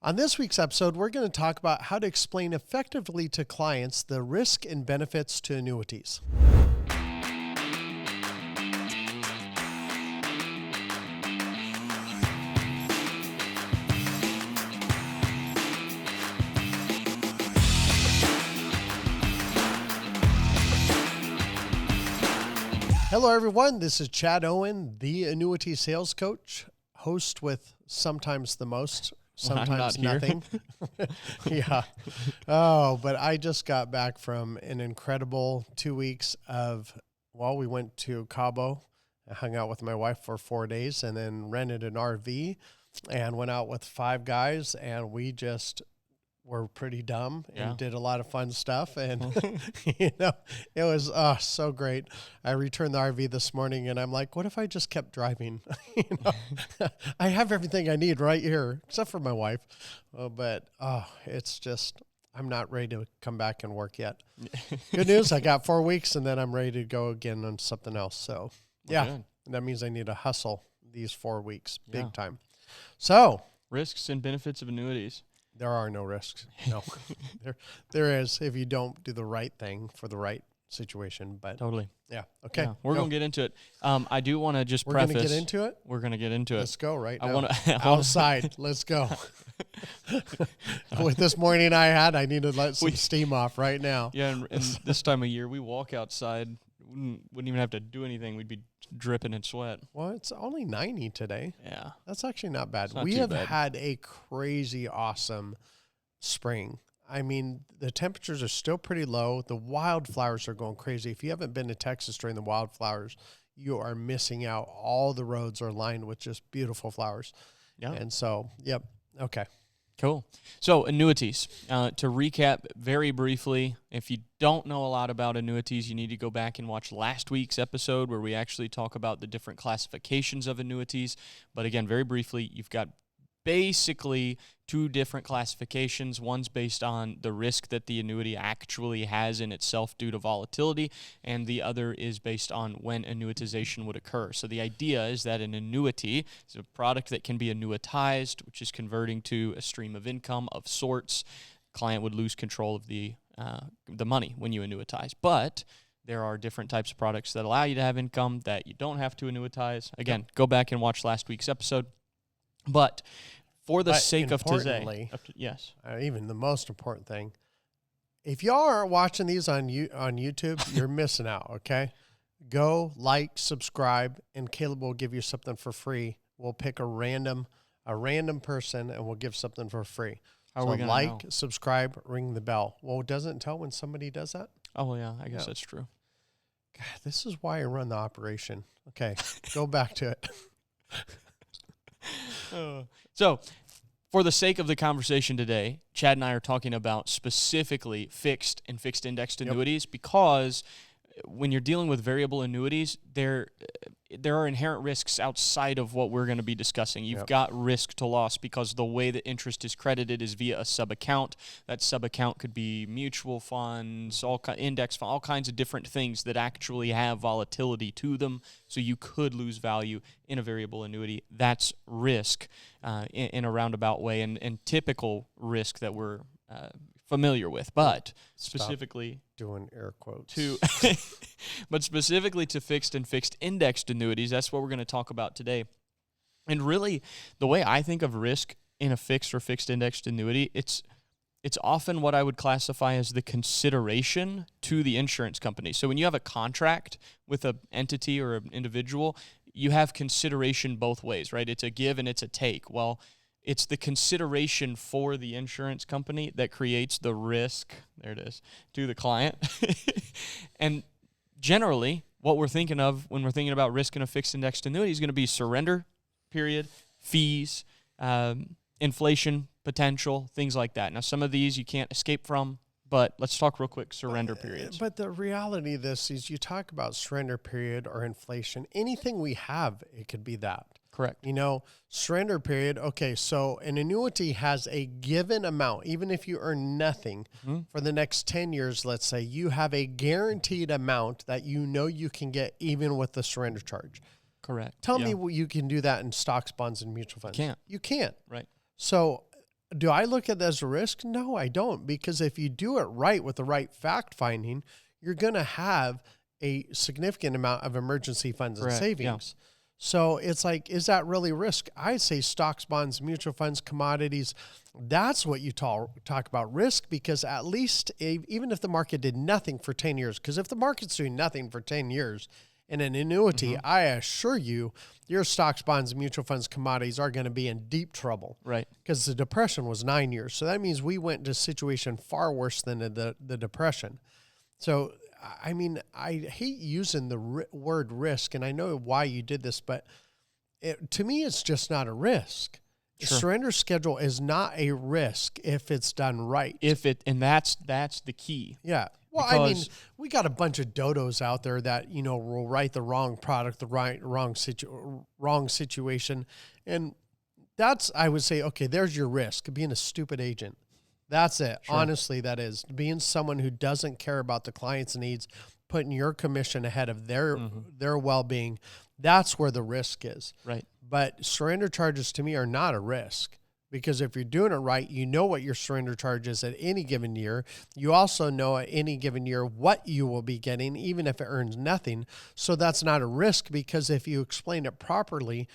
On this week's episode, we're going to talk about how to explain effectively to clients the risk and benefits to annuities. Hello, everyone. This is Chad Owen, the Annuity Sales Coach, host with sometimes the most, sometimes nothing. Yeah. Oh, but I just got back from an incredible 2 weeks of, we went to Cabo. I hung out with my wife for 4 days and then rented an RV and went out with 5 guys, and we just were pretty dumb and did a lot of fun stuff. And, it was so great. I returned the RV this morning and I'm like, what if I just kept driving? I have everything I need right here, except for my wife. It's just, I'm not ready to come back and work yet. Good news. I got 4 weeks and then I'm ready to go again on something else. So that means I need to hustle these 4 weeks big time. So risks and benefits of annuities. There are no risks. No, there is if you don't do the right thing for the right situation. But totally. Yeah. Okay. Yeah, we're going to get into it. I do want to just preface. We're going to get into it? We're going to get into it. Let's go right now. Outside. Let's go. With this morning I need to let some steam off right now. Yeah, and this time of year, we walk outside. Wouldn't even have to do anything. We'd be dripping in sweat. Well, it's only 90 today. Yeah. That's actually not bad. We have had a crazy awesome spring. I mean, the temperatures are still pretty low. The wildflowers are going crazy. If you haven't been to Texas during the wildflowers, you are missing out. All the roads are lined with just beautiful flowers. Yeah. And so, yep. Okay. Cool. So annuities, to recap very briefly, if you don't know a lot about annuities, you need to go back and watch last week's episode where we actually talk about the different classifications of annuities. But again, very briefly, you've got basically 2 different classifications. One's based on the risk that the annuity actually has in itself due to volatility, and the other is based on when annuitization would occur. So the idea is that an annuity is a product that can be annuitized, which is converting to a stream of income of sorts. Client would lose control of the money when you annuitize. But there are different types of products that allow you to have income that you don't have to annuitize. Again, go back and watch last week's episode. But for the sake of today, yes, even the most important thing, if y'all aren't watching these on YouTube, you're missing out. Okay, go like, subscribe, and Caleb will give you something for free. We'll pick a random person, and we'll give something for free. How are we gonna know? Subscribe, ring the bell. Well, doesn't it tell when somebody does that? Oh, well, yeah, I guess that's true. God, this is why I run the operation. Okay, go back to it. So, for the sake of the conversation today, Chad and I are talking about specifically fixed and fixed indexed annuities because when you're dealing with variable annuities, there are inherent risks outside of what we're going to be discussing. You've got risk to loss because the way that interest is credited is via a sub-account. That sub-account could be mutual funds, index funds, all kinds of different things that actually have volatility to them. So you could lose value in a variable annuity. That's risk in a roundabout way and typical risk that we're familiar with, but specifically doing air quotes but specifically to fixed and fixed indexed annuities, that's what we're going to talk about today. And really, the way I think of risk in a fixed or fixed indexed annuity, it's often what I would classify as the consideration to the insurance company. So when you have a contract with an entity or an individual, you have consideration both ways, right? It's a give and it's a take. Well, it's the consideration for the insurance company that creates the risk, there it is, to the client. And generally, what we're thinking of when we're thinking about risk in a fixed indexed annuity is going to be surrender period, fees, inflation potential, things like that. Now, some of these you can't escape from, but let's talk real quick surrender periods. But the reality of this is you talk about surrender period or inflation, anything we have, it could be that. Correct. Surrender period. Okay, so an annuity has a given amount, even if you earn nothing for the next 10 years, let's say, you have a guaranteed amount that you can get even with the surrender charge. Correct. Tell me you can do that in stocks, bonds, and mutual funds. You can't. You can't. Right. So Do I look at that as a risk? No, I don't, because if you do it right with the right fact finding, you're going to have a significant amount of emergency funds and savings. Yeah. So it's like, is that really risk? I'd say stocks, bonds, mutual funds, commodities. That's what you talk about risk, because at least even if the market did nothing for 10 years, because if the market's doing nothing for 10 years in an annuity, I assure you, your stocks, bonds, mutual funds, commodities are going to be in deep trouble. Right. Because the depression was 9 years. So that means we went to a situation far worse than the depression. So, I mean, I hate using the word risk, and I know why you did this, but to me, it's just not a risk. Sure. Surrender schedule is not a risk if it's done right. And that's the key. Yeah. Well, I mean, we got a bunch of dodos out there that, will write the wrong product, the wrong situation. And that's, I would say, okay, there's your risk, being a stupid agent. That's it. Sure. Honestly, that is being someone who doesn't care about the client's needs, putting your commission ahead of their well-being. That's where the risk is. Right. But surrender charges to me are not a risk. Because if you're doing it right, you know what your surrender charge is at any given year. You also know at any given year what you will be getting, even if it earns nothing. So that's not a risk, because if you explain it properly,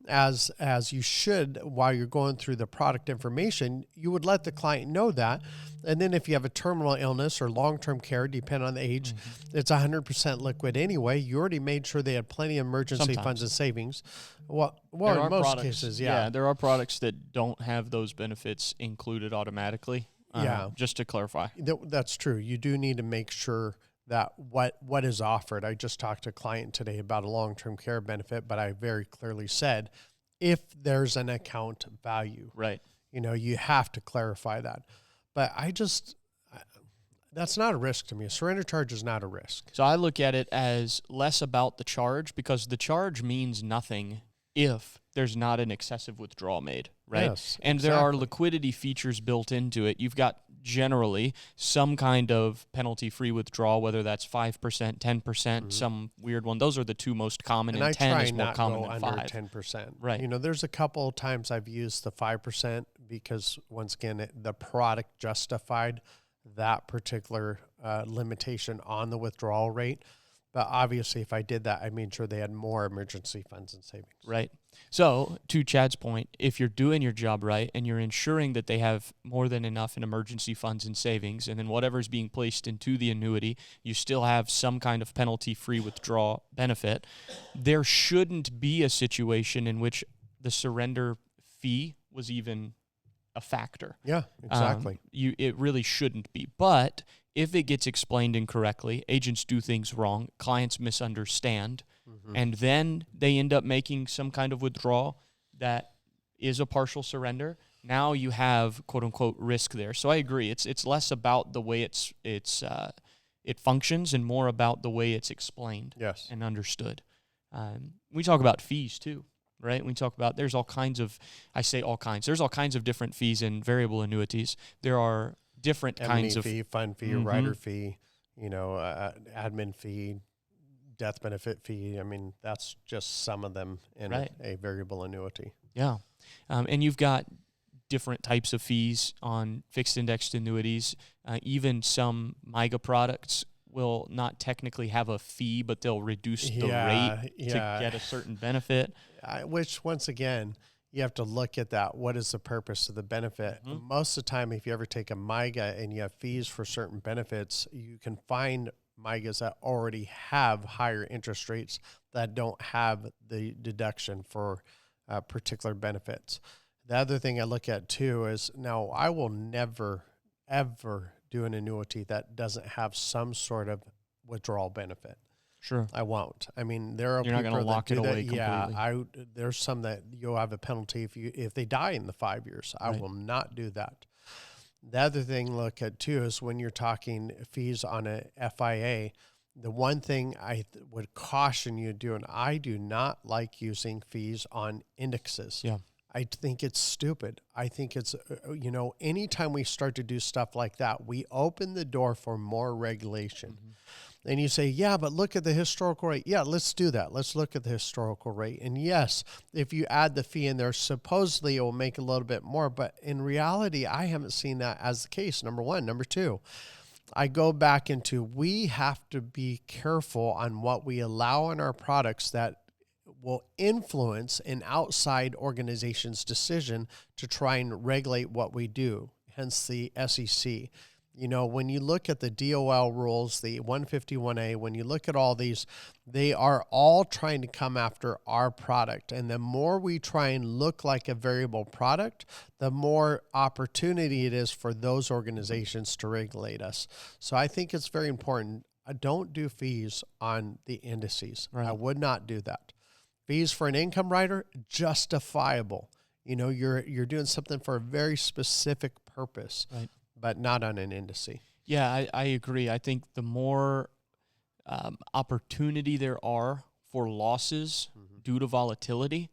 as you should while you're going through the product information, you would let the client know that. And then if you have a terminal illness or long-term care, depending on the age, it's 100% liquid anyway. You already made sure they had plenty of emergency funds and savings. Well, in most cases, yeah. There are products that don't have those benefits included automatically. Just to clarify. That's true. You do need to make sure that what is offered. I just talked to a client today about a long-term care benefit, but I very clearly said, if there's an account value, right? You have to clarify that. But that's not a risk to me. A surrender charge is not a risk. So I look at it as less about the charge, because the charge means nothing if there's not an excessive withdrawal made, right? Yes, and there are liquidity features built into it. You've got generally some kind of penalty-free withdrawal, whether that's 5%, 10%, some weird one. Those are the two most common, and 10 is more common than 5. Under 10%. Right. There's a couple of times I've used the 5% because, once again, the product justified that particular limitation on the withdrawal rate. But obviously, if I did that, I made sure they had more emergency funds and savings. Right. So, to Chad's point, if you're doing your job right and you're ensuring that they have more than enough in emergency funds and savings, and then whatever's being placed into the annuity, you still have some kind of penalty-free withdrawal benefit, there shouldn't be a situation in which the surrender fee was even a factor. Yeah, exactly. It really shouldn't be. But if it gets explained incorrectly, agents do things wrong, clients misunderstand, and then they end up making some kind of withdrawal that is a partial surrender. Now you have quote unquote risk there. So I agree. It's less about the way it functions and more about the way it's explained and understood. We talk about fees too, right? We talk about there's all kinds of different fees in variable annuities. There are different kinds of fee, fund fee, rider fee, admin fee, death benefit fee. I mean, that's just some of them in a variable annuity. Yeah. And you've got different types of fees on fixed indexed annuities. Even some MYGA products will not technically have a fee, but they'll reduce the rate to get a certain benefit. Which, once again, you have to look at that. What is the purpose of the benefit? Most of the time, if you ever take a MYGA and you have fees for certain benefits, you can find MYGAs that already have higher interest rates that don't have the deduction for particular benefits. The other thing I look at too is, now I will never, ever do an annuity that doesn't have some sort of withdrawal benefit. Sure. I won't. I mean, there are You're not going to lock it away completely. Yeah, there's some that you'll have a penalty if they die in the 5 years. I will not do that. The other thing to look at too is when you're talking fees on a FIA, the one thing I would caution you doing, I do not like using fees on indexes. Yeah. I think it's stupid. I think it's, anytime we start to do stuff like that, we open the door for more regulation. And you say, yeah, but look at the historical rate. Yeah, let's do that. Let's look at the historical rate. And yes, if you add the fee in there, supposedly it will make a little bit more. But in reality, I haven't seen that as the case, number one. Number two, I go back into, we have to be careful on what we allow in our products that will influence an outside organization's decision to try and regulate what we do, hence the SEC. You know, when you look at the DOL rules, the 151A, when you look at all these, they are all trying to come after our product. And the more we try and look like a variable product, the more opportunity it is for those organizations to regulate us. So I think it's very important. I don't do fees on the indices. Right. I would not do that. Fees for an income rider, justifiable. You know, you're doing something for a very specific purpose. Right. But not on an indice. Yeah, I agree. I think the more opportunity there are for losses due to volatility,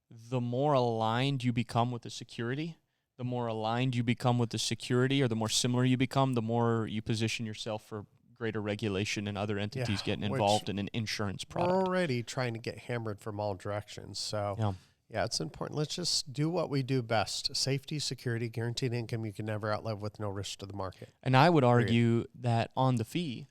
the more aligned you become with the security. The more aligned you become with the security, or the more similar you become, the more you position yourself for greater regulation and other entities getting involved in an insurance product. We're already trying to get hammered from all directions. So yeah, it's important. Let's just do what we do best. Safety, security, guaranteed income you can never outlive with no risk to the market. And I would argue that on the fee,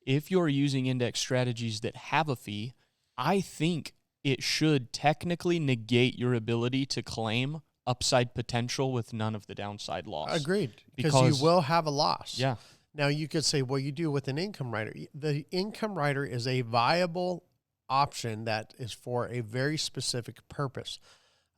if you're using index strategies that have a fee, I think it should technically negate your ability to claim upside potential with none of the downside loss. Agreed. Because you will have a loss. Yeah. Now, you could say, well, you do with an income rider. The income rider is a viable option that is for a very specific purpose.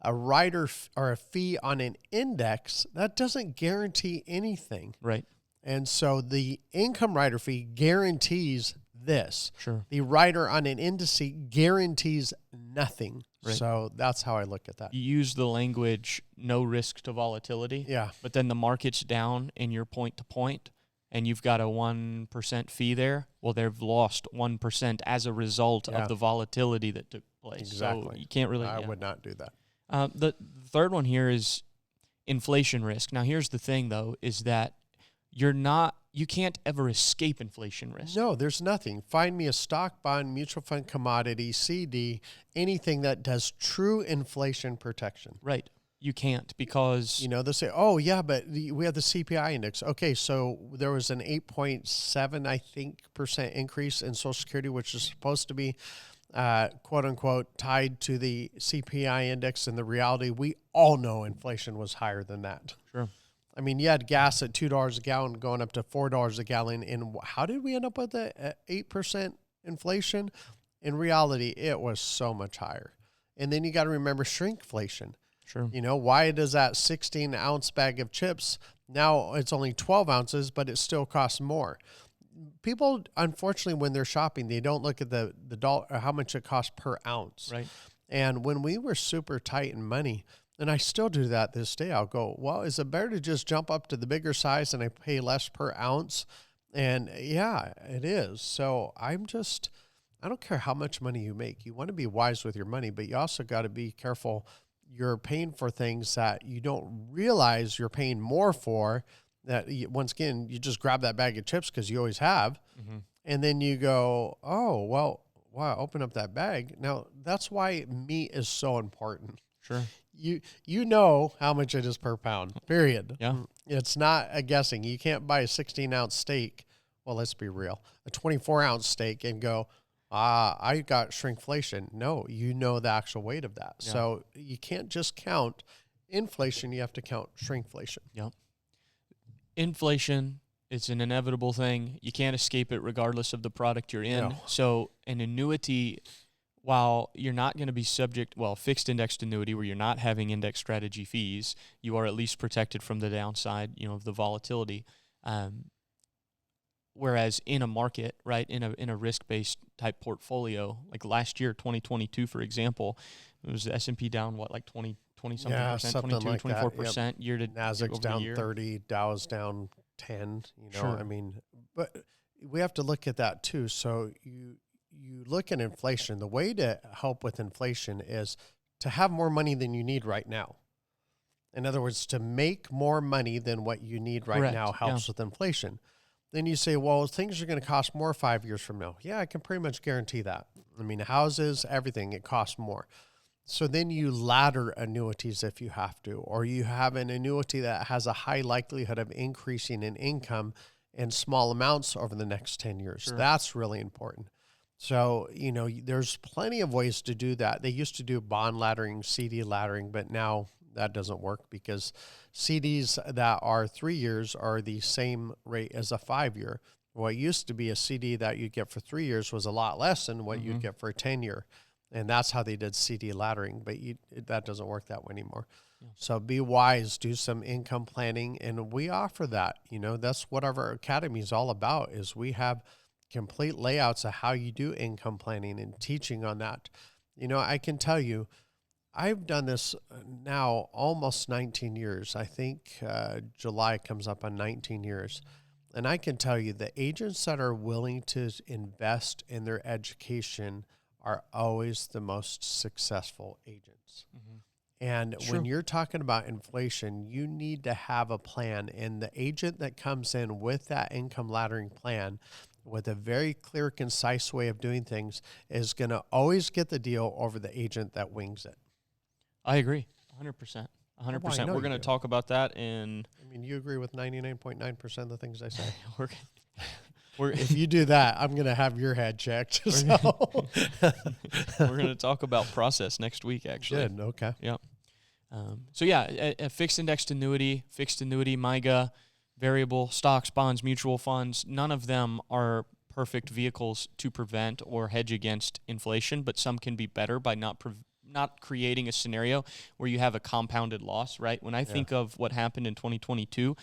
A rider or a fee on an index, that doesn't guarantee anything. Right. And so the income rider fee guarantees this. Sure. The rider on an index guarantees nothing. Right. So that's how I look at that. You use the language, no risk to volatility. Yeah. But then the market's down and you're point to point, and you've got a 1% fee there, well, they've lost 1% as a result of the volatility that took place. Exactly. So you can't really... I would not do that. The third one here is inflation risk. Now, here's the thing, though, is that you can't ever escape inflation risk. No, there's nothing. Find me a stock, bond, mutual fund, commodity, CD, anything that does true inflation protection. Right. You can't, because... You know, they'll say, oh, yeah, but we have the CPI index. Okay, so there was an 8.7, I think, % increase in Social Security, which is supposed to be, quote unquote, tied to the CPI index. And the reality, we all know inflation was higher than that. Sure. I mean, you had gas at $2 a gallon going up to $4 a gallon. And how did we end up with the 8% inflation? In reality, it was so much higher. And then you got to remember shrinkflation. Sure. You know, why does that 16-ounce bag of chips, now it's only 12 ounces, but it still costs more? People, unfortunately, when they're shopping, they don't look at the dollar, or how much it costs per ounce. Right. And when we were super tight in money, and I still do that this day, I'll go, well, is it better to just jump up to the bigger size and I pay less per ounce? And yeah, it is. So I don't care how much money you make. You want to be wise with your money, but you also got to be careful. You're paying for things that you don't realize you're paying more for, that once again, you just grab that bag of chips because you always have. Mm-hmm. And then you go, oh, well, wow, open up that bag. Now, that's why meat is so important. Sure. You know how much it is per pound, period. Yeah. It's not a guessing. You can't buy a 16-ounce steak. Well, let's be real. A 24-ounce steak and go, I got shrinkflation. No, you know the actual weight of that. Yeah. So you can't just count inflation. You have to count shrinkflation. Yep. Inflation, it's an inevitable thing. You can't escape it regardless of the product you're in. No. So an annuity, while you're not going to be subject, fixed indexed annuity where you're not having index strategy fees, you are at least protected from the downside, of the volatility. Whereas in a market, right, in a risk-based type portfolio, like last year, 2022, for example, it was the S&P down, like 20 something percent, 22, like 24% yep. year to Nasdaq's down 30, Dow's down 10, Sure. I mean, but we have to look at that too. So you look at inflation. The way to help with inflation is to have more money than you need right now. In other words, to make more money than what you need right Correct. now helps with inflation. Then you say, well, things are going to cost more 5 years from now. Yeah, I can pretty much guarantee that. I mean, houses, everything, it costs more. So then you ladder annuities if you have to, or you have an annuity that has a high likelihood of increasing in income in small amounts over the next 10 years. Sure. That's really important. So, there's plenty of ways to do that. They used to do bond laddering, CD laddering, but now that doesn't work because CDs that are 3 years are the same rate as a 5 year. What used to be a CD that you'd get for 3 years was a lot less than what you'd get for a 10-year. And that's how they did CD laddering, but that doesn't work that way anymore. Yeah. So be wise, do some income planning, and we offer that. That's what our academy is all about, is we have complete layouts of how you do income planning and teaching on that. I can tell you, I've done this now almost 19 years. I think July comes up on 19 years. And I can tell you the agents that are willing to invest in their education are always the most successful agents. Mm-hmm. And when you're talking about inflation, you need to have a plan. And the agent that comes in with that income laddering plan with a very clear, concise way of doing things is going to always get the deal over the agent that wings it. I agree, 100%. 100%. We're going to talk about that in... you agree with 99.9% of the things I say. If you do that, I'm going to have your head checked. We're going to talk about process next week, actually. Good, okay. Yeah. A fixed indexed annuity, MIGA, variable, stocks, bonds, mutual funds, none of them are perfect vehicles to prevent or hedge against inflation, but some can be better by not creating a scenario where you have a compounded loss, right? When I think of what happened in 2022,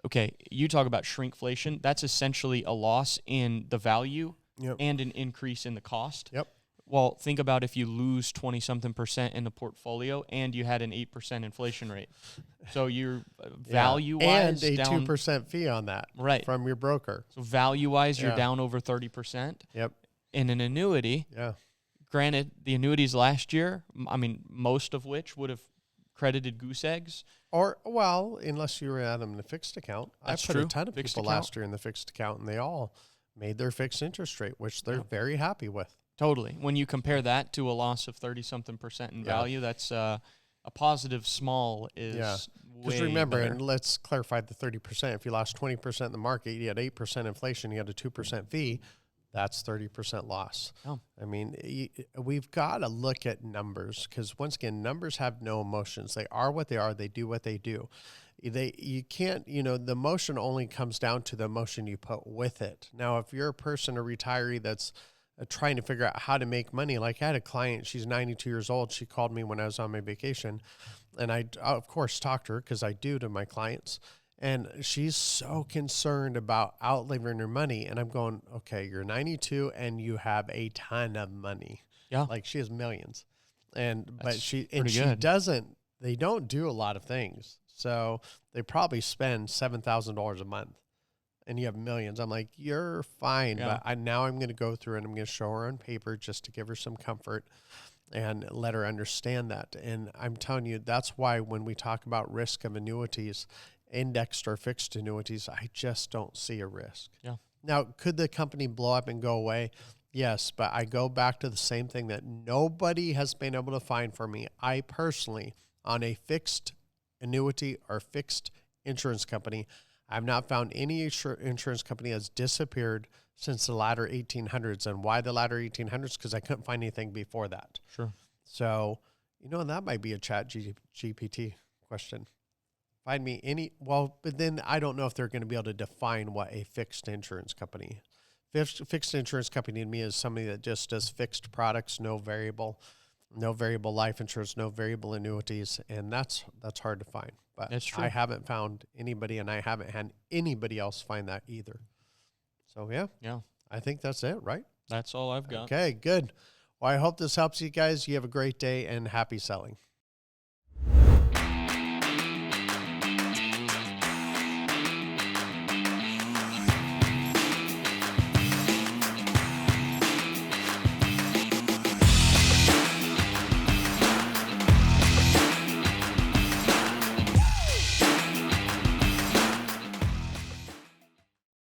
okay, you talk about shrinkflation. That's essentially a loss in the value and an increase in the cost. Yep. Well, think about if you lose 20-something% in the portfolio and you had an 8% inflation rate. So your value-wise and a 2% fee on that from your broker. So value-wise, you're down over 30%. Yep. In an annuity, granted, the annuities last year, most of which would have credited goose eggs. Unless you were at them in a fixed account. That's I put true. a ton of people last year in the fixed account, and they all made their fixed interest rate, which they're very happy with. Totally. When you compare that to a loss of 30-something% in value, that's a positive small is way Because remember, better. and let's clarify the 30%. If you lost 20% in the market, you had 8% inflation, you had a 2% fee, that's 30% loss. Oh. We've got to look at numbers because, once again, numbers have no emotions. They are what they are. They do what they do. You can't, the emotion only comes down to the emotion you put with it. Now, if you're a person, a retiree that's trying to figure out how to make money, like I had a client, she's 92 years old. She called me when I was on my vacation, and I, of course, talked to her because I do to my clients. And she's so concerned about outliving her money. And I'm going, okay, you're 92 and you have a ton of money. Yeah. Like she has millions. They don't do a lot of things. So they probably spend $7,000 a month and you have millions. I'm like, you're fine. Yeah. But now I'm going to go through and I'm going to show her on paper just to give her some comfort and let her understand that. And I'm telling you, that's why when we talk about risk of annuities, indexed or fixed annuities, I just don't see a risk. Yeah. Now, could the company blow up and go away? Yes, but I go back to the same thing that nobody has been able to find for me. I personally, on a fixed annuity or fixed insurance company, I've not found any insurance company that's disappeared since the latter 1800s. And why the latter 1800s? Because I couldn't find anything before that. Sure. So, that might be a Chat GPT question. Find me but then I don't know if they're going to be able to define what a fixed insurance company. Fixed insurance company to me is somebody that just does fixed products, no variable life insurance, no variable annuities, and that's hard to find. But that's true. I haven't found anybody, and I haven't had anybody else find that either. So yeah, I think that's it, right? That's all I've got. Okay, good. Well, I hope this helps you guys. You have a great day and happy selling.